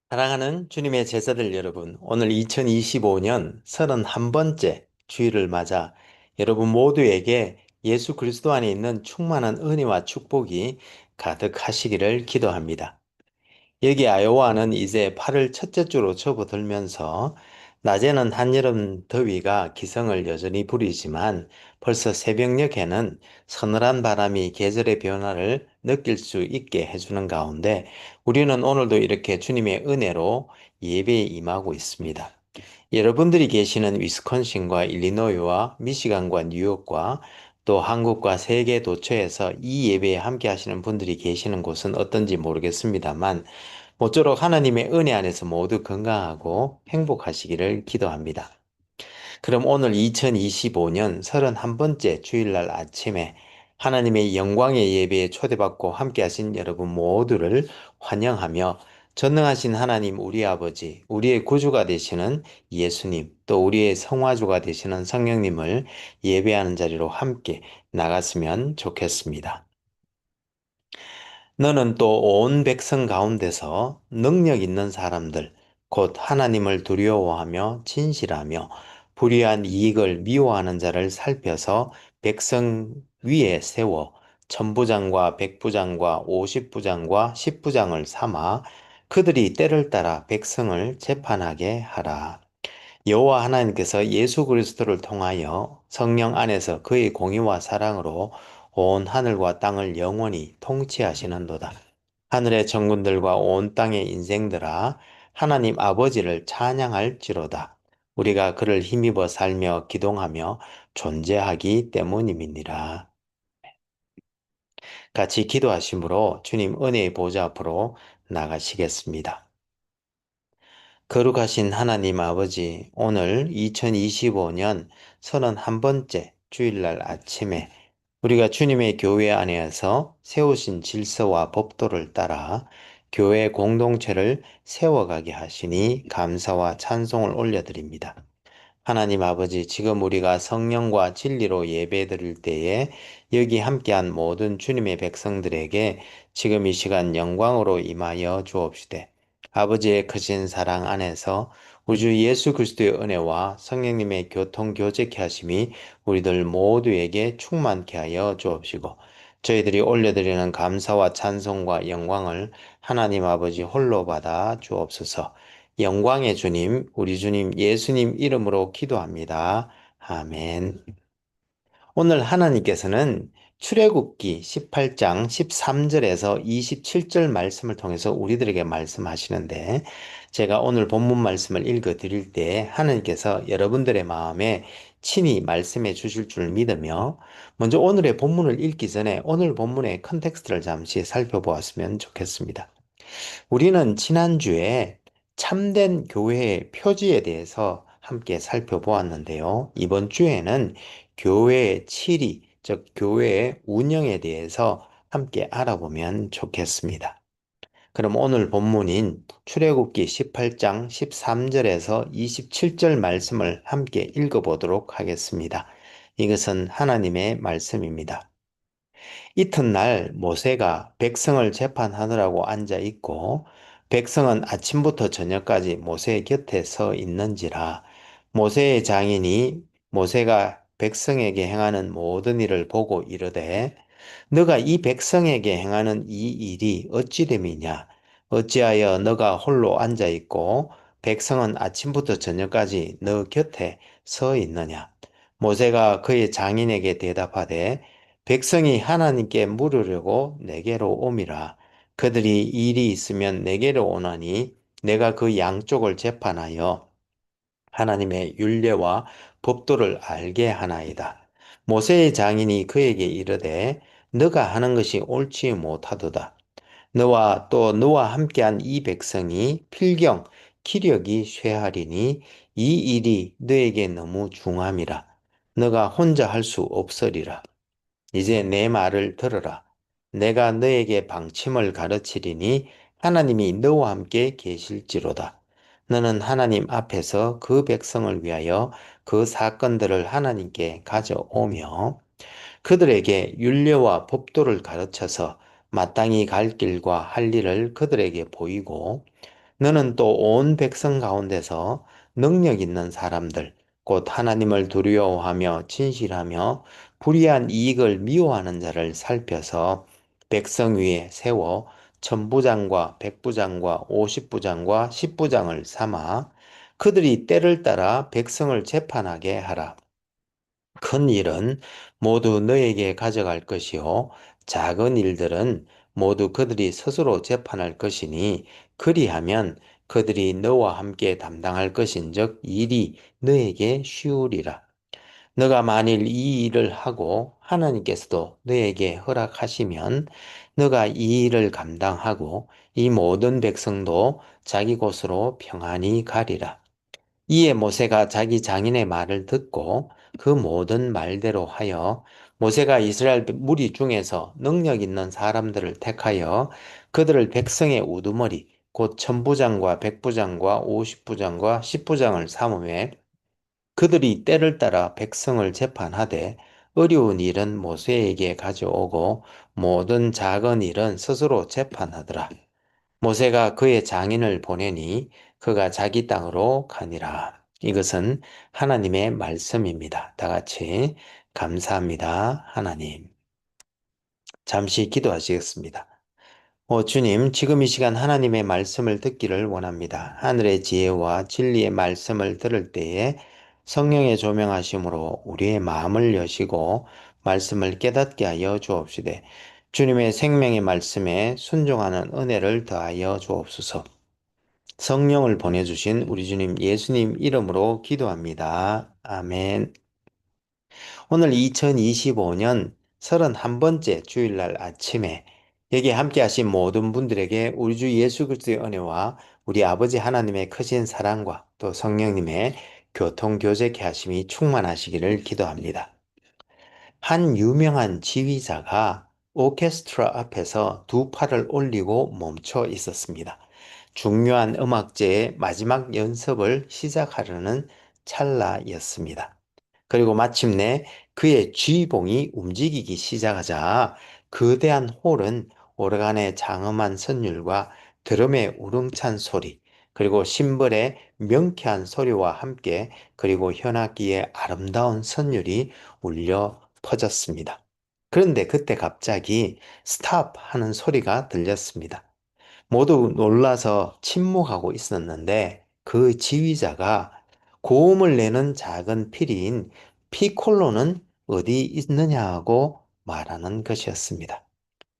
사랑하는 주님의 제자들 여러분, 오늘 2025년 31번째 주일을 맞아 여러분 모두에게 예수 그리스도 안에 있는 충만한 은혜와 축복이 가득하시기를 기도합니다. 여기 아요와는 이제 8월 첫째 주로 접어들면서 낮에는 한여름 더위가 기승을 여전히 부리지만 벌써 새벽녘에는 서늘한 바람이 계절의 변화를 느낄 수 있게 해주는 가운데 우리는 오늘도 이렇게 주님의 은혜로 예배에 임하고 있습니다. 여러분들이 계시는 위스콘신과 일리노이와 미시간과 뉴욕과 또 한국과 세계 도처에서 이 예배에 함께 하시는 분들이 계시는 곳은 어떤지 모르겠습니다만 모쪼록 하나님의 은혜 안에서 모두 건강하고 행복하시기를 기도합니다. 그럼 오늘 2025년 31번째 주일날 아침에 하나님의 영광의 예배에 초대받고 함께 하신 여러분 모두를 환영하며 전능하신 하나님 우리 아버지, 우리의 구주가 되시는 예수님, 또 우리의 성화주가 되시는 성령님을 예배하는 자리로 함께 나갔으면 좋겠습니다. 너는 또 온 백성 가운데서 능력 있는 사람들, 곧 하나님을 두려워하며 진실하며 불의한 이익을 미워하는 자를 살펴서 백성 위에 세워 천부장과 백부장과 오십부장과 십부장을 삼아 그들이 때를 따라 백성을 재판하게 하라. 여호와 하나님께서 예수 그리스도를 통하여 성령 안에서 그의 공의와 사랑으로 온 하늘과 땅을 영원히 통치하시는도다. 하늘의 천군들과 온 땅의 인생들아 하나님 아버지를 찬양할지로다. 우리가 그를 힘입어 살며 기동하며 존재하기 때문임이니라. 같이 기도하심으로 주님 은혜의 보좌 앞으로 나가시겠습니다. 거룩하신 하나님 아버지, 오늘 2025년 31번째 주일날 아침에 우리가 주님의 교회 안에서 세우신 질서와 법도를 따라 교회 공동체를 세워가게 하시니 감사와 찬송을 올려드립니다. 하나님 아버지, 지금 우리가 성령과 진리로 예배드릴 때에 여기 함께한 모든 주님의 백성들에게 지금 이 시간 영광으로 임하여 주옵시되 아버지의 크신 사랑 안에서 우주 예수 그리스도의 은혜와 성령님의 교통 교제케 하심이 우리들 모두에게 충만케 하여 주옵시고 저희들이 올려드리는 감사와 찬송과 영광을 하나님 아버지 홀로 받아 주옵소서. 영광의 주님, 우리 주님 예수님 이름으로 기도합니다. 아멘. 오늘 하나님께서는 출애굽기 18장 13절에서 27절 말씀을 통해서 우리들에게 말씀하시는데 제가 오늘 본문 말씀을 읽어 드릴 때 하나님께서 여러분들의 마음에 친히 말씀해 주실 줄 믿으며 먼저 오늘의 본문을 읽기 전에 오늘 본문의 컨텍스트를 잠시 살펴보았으면 좋겠습니다. 우리는 지난주에 참된 교회의 표지에 대해서 함께 살펴보았는데요. 이번 주에는 교회의 치리, 즉 교회의 운영에 대해서 함께 알아보면 좋겠습니다. 그럼 오늘 본문인 출애굽기 18장 13절에서 27절 말씀을 함께 읽어보도록 하겠습니다. 이것은 하나님의 말씀입니다. 이튿날 모세가 백성을 재판하느라고 앉아 있고 백성은 아침부터 저녁까지 모세 곁에 서 있는지라 모세의 장인이 모세가 백성에게 행하는 모든 일을 보고 이르되 너가 이 백성에게 행하는 이 일이 어찌 됨이냐 어찌하여 너가 홀로 앉아 있고 백성은 아침부터 저녁까지 너 곁에 서 있느냐 모세가 그의 장인에게 대답하되 백성이 하나님께 물으려고 내게로 오미라. 그들이 일이 있으면 내게로 오나니 내가 그 양쪽을 재판하여 하나님의 율례와 법도를 알게 하나이다. 모세의 장인이 그에게 이르되 너가 하는 것이 옳지 못하도다. 너와 또 너와 함께한 이 백성이 필경 기력이 쇠하리니 이 일이 너에게 너무 중함이라. 너가 혼자 할 수 없으리라. 이제 내 말을 들으라. 내가 너에게 방침을 가르치리니 하나님이 너와 함께 계실지로다. 너는 하나님 앞에서 그 백성을 위하여 그 사건들을 하나님께 가져오며 그들에게 율례와 법도를 가르쳐서 마땅히 갈 길과 할 일을 그들에게 보이고 너는 또 온 백성 가운데서 능력 있는 사람들, 곧 하나님을 두려워하며 진실하며 불의한 이익을 미워하는 자를 살펴서 백성 위에 세워 천부장과 백부장과 오십부장과 십부장을 삼아 그들이 때를 따라 백성을 재판하게 하라. 큰 일은 모두 너에게 가져갈 것이요 작은 일들은 모두 그들이 스스로 재판할 것이니 그리하면 그들이 너와 함께 담당할 것인즉 일이 너에게 쉬우리라. 너가 만일 이 일을 하고 하나님께서도 너에게 허락하시면 너가 이 일을 감당하고 이 모든 백성도 자기 곳으로 평안히 가리라. 이에 모세가 자기 장인의 말을 듣고 그 모든 말대로 하여 모세가 이스라엘 무리 중에서 능력 있는 사람들을 택하여 그들을 백성의 우두머리 곧 천부장과 백부장과 오십부장과 십부장을 삼음에 그들이 때를 따라 백성을 재판하되 어려운 일은 모세에게 가져오고 모든 작은 일은 스스로 재판하더라. 모세가 그의 장인을 보내니 그가 자기 땅으로 가니라. 이것은 하나님의 말씀입니다. 다 같이 감사합니다. 하나님. 잠시 기도하시겠습니다. 주님, 지금 이 시간 하나님의 말씀을 듣기를 원합니다. 하늘의 지혜와 진리의 말씀을 들을 때에 성령의 조명하심으로 우리의 마음을 여시고 말씀을 깨닫게 하여 주옵시되 주님의 생명의 말씀에 순종하는 은혜를 더하여 주옵소서. 성령을 보내주신 우리 주님 예수님 이름으로 기도합니다. 아멘. 오늘 2025년 31번째 주일날 아침에 여기 함께 하신 모든 분들에게 우리 주 예수 그리스도의 은혜와 우리 아버지 하나님의 크신 사랑과 또 성령님의 교통교제케 하심이 충만하시기를 기도합니다. 한 유명한 지휘자가 오케스트라 앞에서 두 팔을 올리고 멈춰 있었습니다. 중요한 음악제의 마지막 연습을 시작하려는 찰나였습니다. 그리고 마침내 그의 쥐봉이 움직이기 시작하자 거대한 홀은 오르간의 장엄한 선율과 드럼의 우렁찬 소리, 그리고 심벌의 명쾌한 소리와 함께 그리고 현악기의 아름다운 선율이 울려 퍼졌습니다. 그런데 그때 갑자기 스탑 하는 소리가 들렸습니다. 모두 놀라서 침묵하고 있었는데 그 지휘자가 고음을 내는 작은 피리인 피콜로는 어디 있느냐고 말하는 것이었습니다.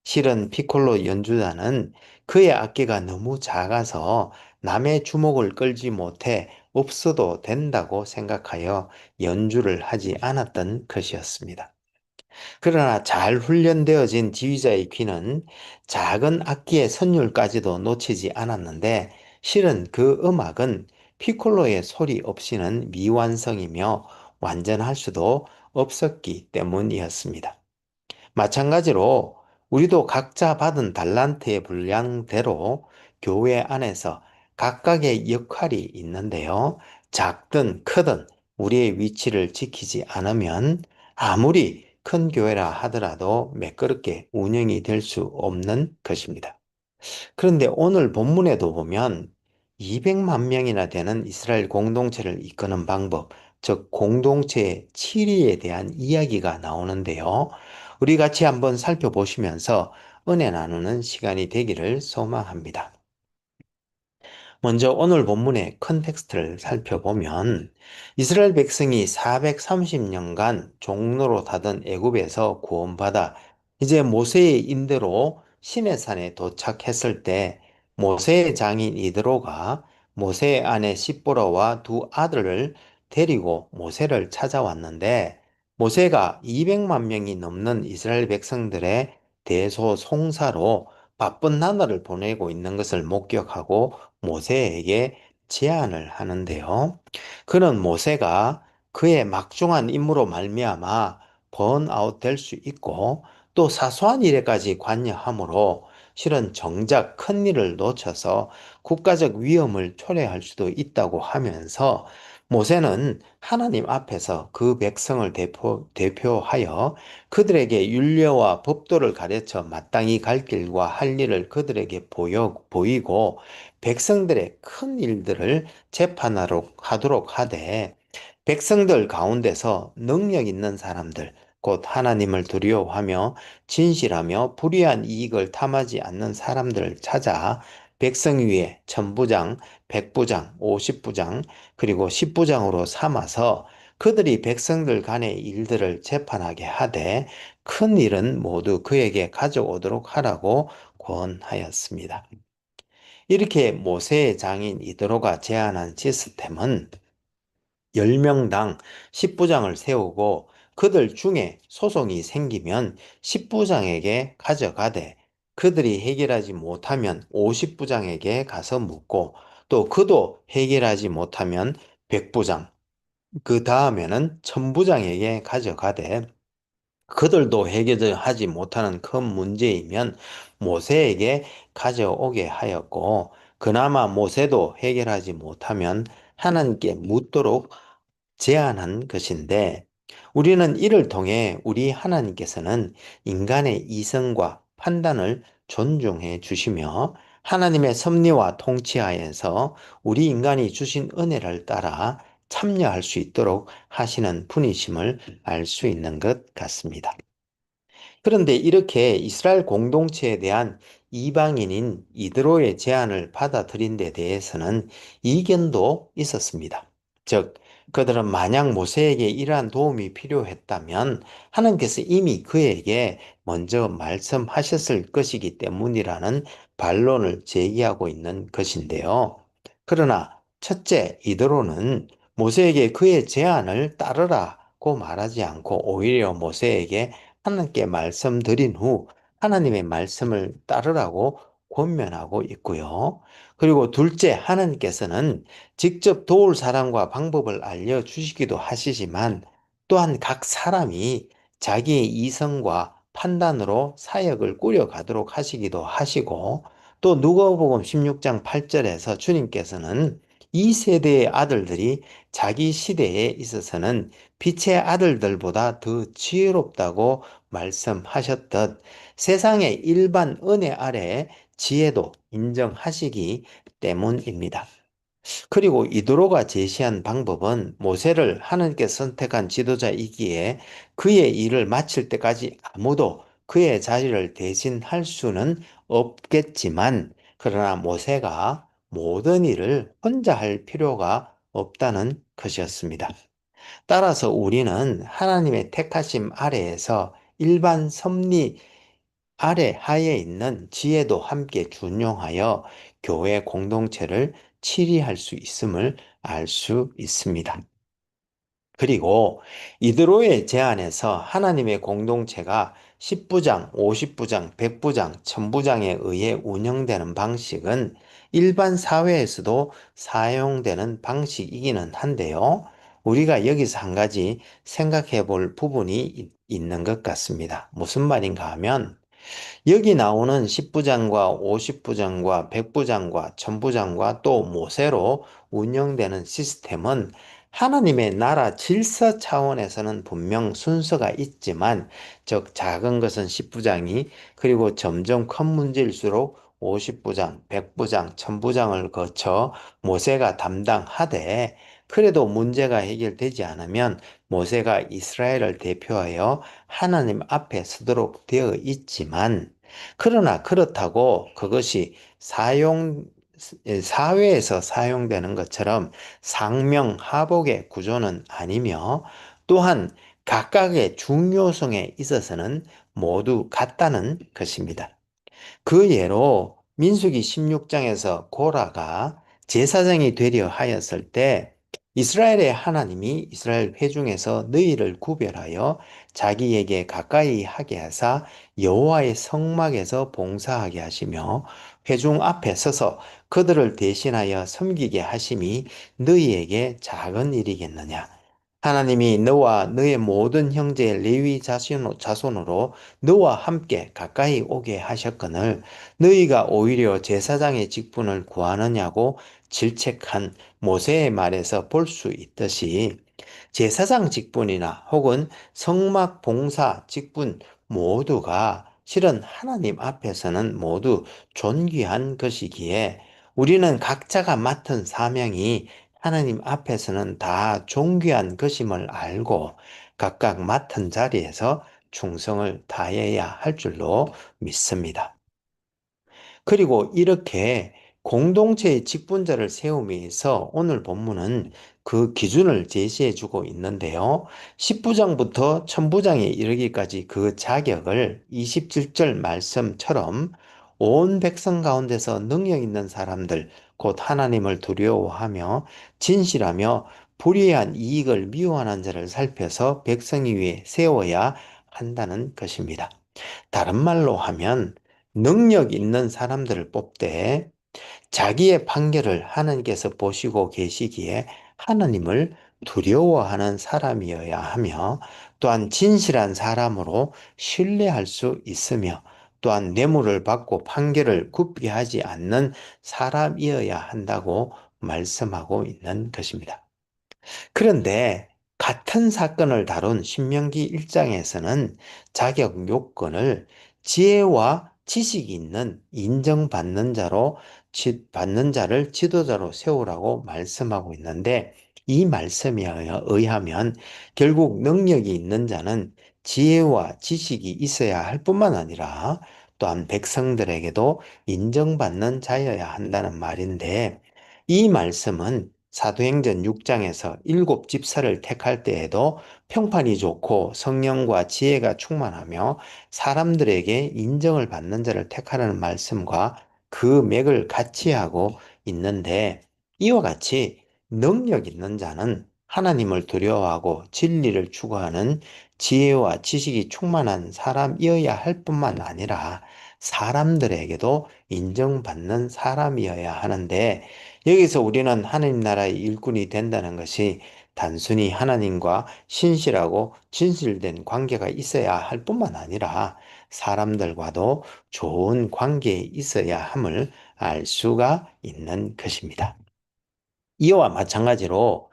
실은 피콜로 연주자는 그의 악기가 너무 작아서 남의 주목을 끌지 못해 없어도 된다고 생각하여 연주를 하지 않았던 것이었습니다. 그러나 잘 훈련되어진 지휘자의 귀는 작은 악기의 선율까지도 놓치지 않았는데 실은 그 음악은 피콜로의 소리 없이는 미완성이며 완전할 수도 없었기 때문이었습니다. 마찬가지로 우리도 각자 받은 달란트의 분량대로 교회 안에서 각각의 역할이 있는데요. 작든 크든 우리의 위치를 지키지 않으면 아무리 큰 교회라 하더라도 매끄럽게 운영이 될 수 없는 것입니다. 그런데 오늘 본문에도 보면 200만 명이나 되는 이스라엘 공동체를 이끄는 방법, 즉 공동체의 치리에 대한 이야기가 나오는데요. 우리 같이 한번 살펴보시면서 은혜 나누는 시간이 되기를 소망합니다. 먼저 오늘 본문의 컨텍스트를 살펴보면 이스라엘 백성이 430년간 종로로 타던 애굽에서 구원받아 이제 모세의 인도로 시내산에 도착했을 때 모세의 장인 이드로가 모세의 아내 시보라와 두 아들을 데리고 모세를 찾아왔는데 모세가 200만 명이 넘는 이스라엘 백성들의 대소송사로 바쁜 나날을 보내고 있는 것을 목격하고 모세에게 제안을 하는데요. 그는 모세가 그의 막중한 임무로 말미암아 번아웃 될 수 있고 또 사소한 일에까지 관여하므로 실은 정작 큰 일을 놓쳐서 국가적 위험을 초래할 수도 있다고 하면서 모세는 하나님 앞에서 그 백성을 대표하여 그들에게 윤례와 법도를 가르쳐 마땅히 갈 길과 할 일을 그들에게 보이고 백성들의 큰 일들을 재판하도록 하되 백성들 가운데서 능력 있는 사람들, 곧 하나님을 두려워하며 진실하며 불의한 이익을 탐하지 않는 사람들을 찾아 백성 위에 천부장, 백부장, 오십부장, 그리고 십부장으로 삼아서 그들이 백성들 간의 일들을 재판하게 하되 큰 일은 모두 그에게 가져오도록 하라고 권하였습니다. 이렇게 모세의 장인 이드로가 제안한 시스템은 10명당 10부장을 세우고 그들 중에 소송이 생기면 10부장에게 가져가되 그들이 해결하지 못하면 50부장에게 가서 묻고 또 그도 해결하지 못하면 100부장, 그 다음에는 1000부장에게 가져가되 그들도 해결하지 못하는 큰 문제이면 모세에게 가져오게 하였고 그나마 모세도 해결하지 못하면 하나님께 묻도록 제안한 것인데 우리는 이를 통해 우리 하나님께서는 인간의 이성과 판단을 존중해 주시며 하나님의 섭리와 통치하에서 우리 인간이 주신 은혜를 따라 참여할 수 있도록 하시는 분이심을 알 수 있는 것 같습니다. 그런데 이렇게 이스라엘 공동체에 대한 이방인인 이드로의 제안을 받아들인 데 대해서는 이견도 있었습니다. 즉, 그들은 만약 모세에게 이러한 도움이 필요했다면 하나님께서 이미 그에게 먼저 말씀하셨을 것이기 때문이라는 반론을 제기하고 있는 것인데요. 그러나 첫째, 이드로는 모세에게 그의 제안을 따르라고 말하지 않고 오히려 모세에게 하나님께 말씀드린 후 하나님의 말씀을 따르라고 권면하고 있고요. 그리고 둘째, 하나님께서는 직접 도울 사람과 방법을 알려주시기도 하시지만 또한 각 사람이 자기의 이성과 판단으로 사역을 꾸려가도록 하시기도 하시고 또 누가복음 16장 8절에서 주님께서는 이 세대의 아들들이 자기 시대에 있어서는 빛의 아들들보다 더 지혜롭다고 말씀하셨듯 세상의 일반 은혜 아래 지혜도 인정하시기 때문입니다. 그리고 이도로가 제시한 방법은 모세를 하나님께 선택한 지도자이기에 그의 일을 마칠 때까지 아무도 그의 자리를 대신할 수는 없겠지만 그러나 모세가 모든 일을 혼자 할 필요가 없다는 것이었습니다. 따라서 우리는 하나님의 택하심 아래에서 일반 섭리 아래 하에 있는 지혜도 함께 준용하여 교회 공동체를 치리할 수 있음을 알 수 있습니다. 그리고 이드로의 제안에서 하나님의 공동체가 10부장, 50부장, 100부장, 1000부장에 의해 운영되는 방식은 일반 사회에서도 사용되는 방식이기는 한데요. 우리가 여기서 한 가지 생각해 볼 부분이 있는 것 같습니다. 무슨 말인가 하면 여기 나오는 10부장과 50부장과 100부장과 1000부장과 또 모세로 운영되는 시스템은 하나님의 나라 질서 차원에서는 분명 순서가 있지만, 즉 작은 것은 10부장이 그리고 점점 큰 문제일수록 50부장, 100부장, 1000부장을 거쳐 모세가 담당하되 그래도 문제가 해결되지 않으면 모세가 이스라엘을 대표하여 하나님 앞에 서도록 되어 있지만 그러나 그렇다고 그것이 사회에서 사용되는 것처럼 상명하복의 구조는 아니며 또한 각각의 중요성에 있어서는 모두 같다는 것입니다. 그 예로 민수기 16장에서 고라가 제사장이 되려 하였을 때 이스라엘의 하나님이 이스라엘 회중에서 너희를 구별하여 자기에게 가까이 하게 하사 여호와의 성막에서 봉사하게 하시며 회중 앞에 서서 그들을 대신하여 섬기게 하심이 너희에게 작은 일이겠느냐. 하나님이 너와 너의 모든 형제 레위 자손으로 너와 함께 가까이 오게 하셨거늘 너희가 오히려 제사장의 직분을 구하느냐고 질책한 모세의 말에서 볼 수 있듯이 제사장 직분이나 혹은 성막 봉사 직분 모두가 실은 하나님 앞에서는 모두 존귀한 것이기에 우리는 각자가 맡은 사명이 하나님 앞에서는 다 존귀한 것임을 알고 각각 맡은 자리에서 충성을 다해야 할 줄로 믿습니다. 그리고 이렇게 공동체의 직분자를 세움에서 오늘 본문은 그 기준을 제시해 주고 있는데요. 10부장부터 천부장에 이르기까지 그 자격을 27절 말씀처럼 온 백성 가운데서 능력 있는 사람들, 곧 하나님을 두려워하며 진실하며 불의한 이익을 미워하는 자를 살펴서 백성이 위해 세워야 한다는 것입니다. 다른 말로 하면 능력 있는 사람들을 뽑되 자기의 판결을 하나님께서 보시고 계시기에 하나님을 두려워하는 사람이어야 하며 또한 진실한 사람으로 신뢰할 수 있으며 또한 뇌물을 받고 판결을 굽게 하지 않는 사람이어야 한다고 말씀하고 있는 것입니다. 그런데 같은 사건을 다룬 신명기 1장에서는 자격 요건을 지혜와 지식이 있는 인정받는 받는 자를 지도자로 세우라고 말씀하고 있는데 이 말씀에 의하면 결국 능력이 있는 자는 지혜와 지식이 있어야 할 뿐만 아니라 또한 백성들에게도 인정받는 자여야 한다는 말인데 이 말씀은 사도행전 6장에서 일곱 집사를 택할 때에도 평판이 좋고 성령과 지혜가 충만하며 사람들에게 인정을 받는 자를 택하라는 말씀과 그 맥을 같이 하고 있는데 이와 같이 능력 있는 자는 하나님을 두려워하고 진리를 추구하는 지혜와 지식이 충만한 사람이어야 할 뿐만 아니라 사람들에게도 인정받는 사람이어야 하는데 여기서 우리는 하나님 나라의 일꾼이 된다는 것이 단순히 하나님과 신실하고 진실된 관계가 있어야 할 뿐만 아니라 사람들과도 좋은 관계에 있어야 함을 알 수가 있는 것입니다. 이와 마찬가지로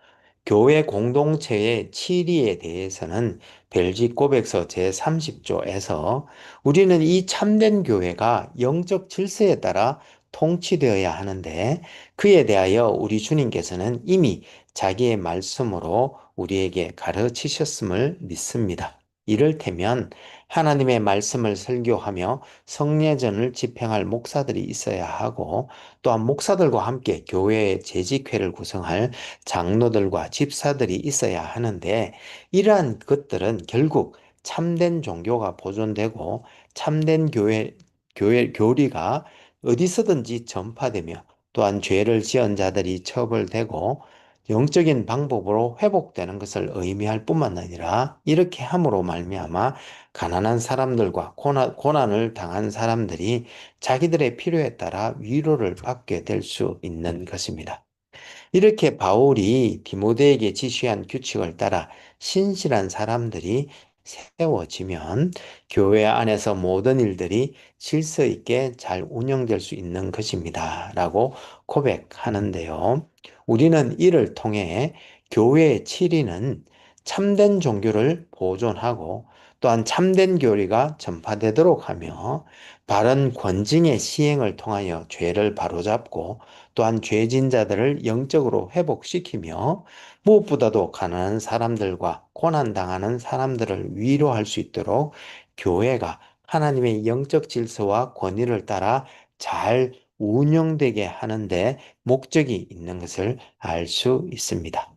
교회 공동체의 치리에 대해서는 벨직 고백서 제30조에서 우리는 이 참된 교회가 영적 질서에 따라 통치되어야 하는데 그에 대하여 우리 주님께서는 이미 자기의 말씀으로 우리에게 가르치셨음을 믿습니다. 이를테면 하나님의 말씀을 설교하며 성례전을 집행할 목사들이 있어야 하고 또한 목사들과 함께 교회의 재직회를 구성할 장로들과 집사들이 있어야 하는데 이러한 것들은 결국 참된 종교가 보존되고 참된 교리가 어디서든지 전파되며 또한 죄를 지은 자들이 처벌되고 영적인 방법으로 회복되는 것을 의미할 뿐만 아니라 이렇게 함으로 말미암아 가난한 사람들과 고난을 당한 사람들이 자기들의 필요에 따라 위로를 받게 될 수 있는 것입니다. 이렇게 바울이 디모데에게 지시한 규칙을 따라 신실한 사람들이 세워지면 교회 안에서 모든 일들이 질서 있게 잘 운영될 수 있는 것입니다. 라고 고백하는데요. 우리는 이를 통해 교회의 치리는 참된 종교를 보존하고 또한 참된 교리가 전파되도록 하며 바른 권징의 시행을 통하여 죄를 바로잡고 또한 죄진 자들을 영적으로 회복시키며 무엇보다도 가난한 사람들과 고난당하는 사람들을 위로할 수 있도록 교회가 하나님의 영적 질서와 권위를 따라 잘 운영되게 하는데 목적이 있는 것을 알 수 있습니다.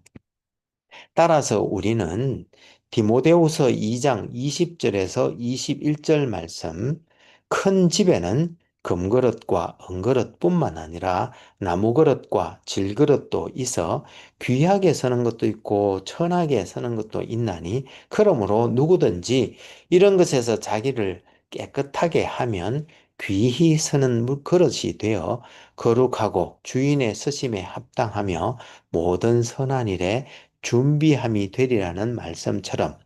따라서 우리는 디모데후서 2장 20절에서 21절 말씀, 큰 집에는 금그릇과 은그릇뿐만 아니라 나무그릇과 질그릇도 있어 귀하게 서는 것도 있고 천하게 서는 것도 있나니 그러므로 누구든지 이런 것에서 자기를 깨끗하게 하면 귀히 서는 그릇이 되어 거룩하고 주인의 서심에 합당하며 모든 선한 일에 준비함이 되리라는 말씀처럼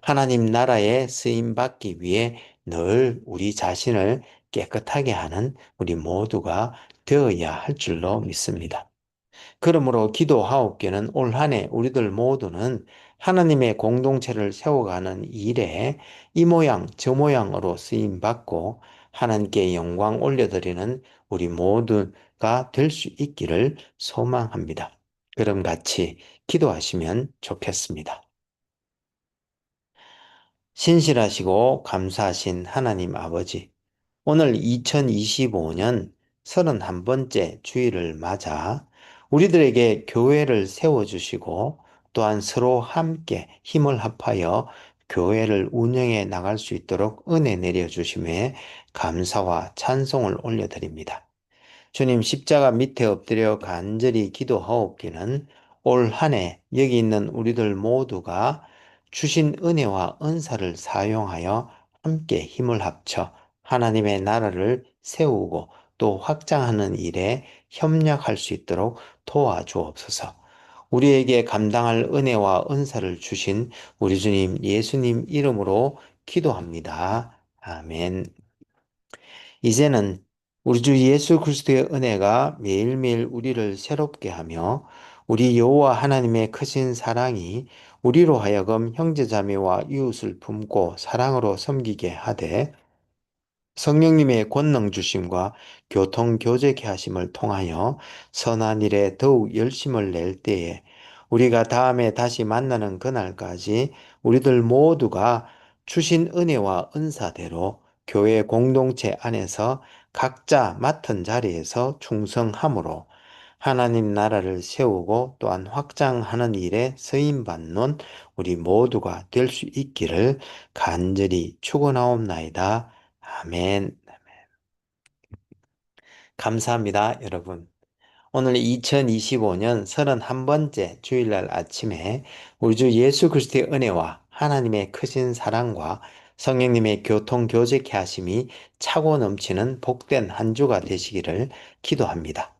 하나님 나라에 쓰임 받기 위해 늘 우리 자신을 깨끗하게 하는 우리 모두가 되어야 할 줄로 믿습니다. 그러므로 기도하옵기는 올 한 해 우리들 모두는 하나님의 공동체를 세워가는 일에 이 모양 저 모양으로 쓰임 받고 하나님께 영광 올려드리는 우리 모두가 될 수 있기를 소망합니다. 그럼 같이 기도하시면 좋겠습니다. 신실하시고 감사하신 하나님 아버지, 오늘 2025년 31번째 주일을 맞아 우리들에게 교회를 세워주시고 또한 서로 함께 힘을 합하여 교회를 운영해 나갈 수 있도록 은혜 내려주심에 감사와 찬송을 올려드립니다. 주님 십자가 밑에 엎드려 간절히 기도하옵기는 올 한 해 여기 있는 우리들 모두가 주신 은혜와 은사를 사용하여 함께 힘을 합쳐 하나님의 나라를 세우고 또 확장하는 일에 협력할 수 있도록 도와주옵소서. 우리에게 감당할 은혜와 은사를 주신 우리 주님 예수님 이름으로 기도합니다. 아멘. 이제는 우리 주 예수 그리스도의 은혜가 매일매일 우리를 새롭게 하며 우리 여호와 하나님의 크신 사랑이 우리로 하여금 형제자매와 이웃을 품고 사랑으로 섬기게 하되 성령님의 권능 주심과 교통 교제케 하심을 통하여 선한 일에 더욱 열심을 낼 때에 우리가 다음에 다시 만나는 그날까지 우리들 모두가 주신 은혜와 은사대로 교회 공동체 안에서 각자 맡은 자리에서 충성함으로 하나님 나라를 세우고 또한 확장하는 일에 쓰임받는 우리 모두가 될 수 있기를 간절히 축원하옵나이다. 아멘. 감사합니다, 여러분. 오늘 2025년 31번째 주일날 아침에 우리 주 예수 그리스도의 은혜와 하나님의 크신 사랑과 성령님의 교통 교제케 하심이 차고 넘치는 복된 한 주가 되시기를 기도합니다.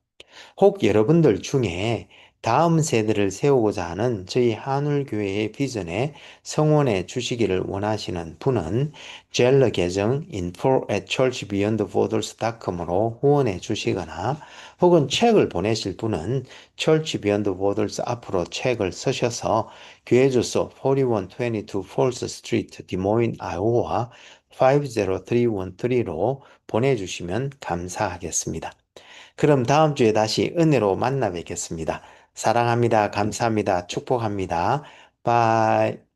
혹 여러분들 중에 다음 세대를 세우고자 하는 저희 한울교회의 비전에 성원해 주시기를 원하시는 분은 젤러 계정 info@churchbeyondborders.com으로 후원해 주시거나 혹은 책을 보내실 분은 Church Beyond Borders 앞으로 책을 쓰셔서 교회 주소 4122 Falls Street, 디모인, 아이오와 50313로 보내주시면 감사하겠습니다. 그럼 다음 주에 다시 은혜로 만나 뵙겠습니다. 사랑합니다. 감사합니다. 축복합니다. 바이.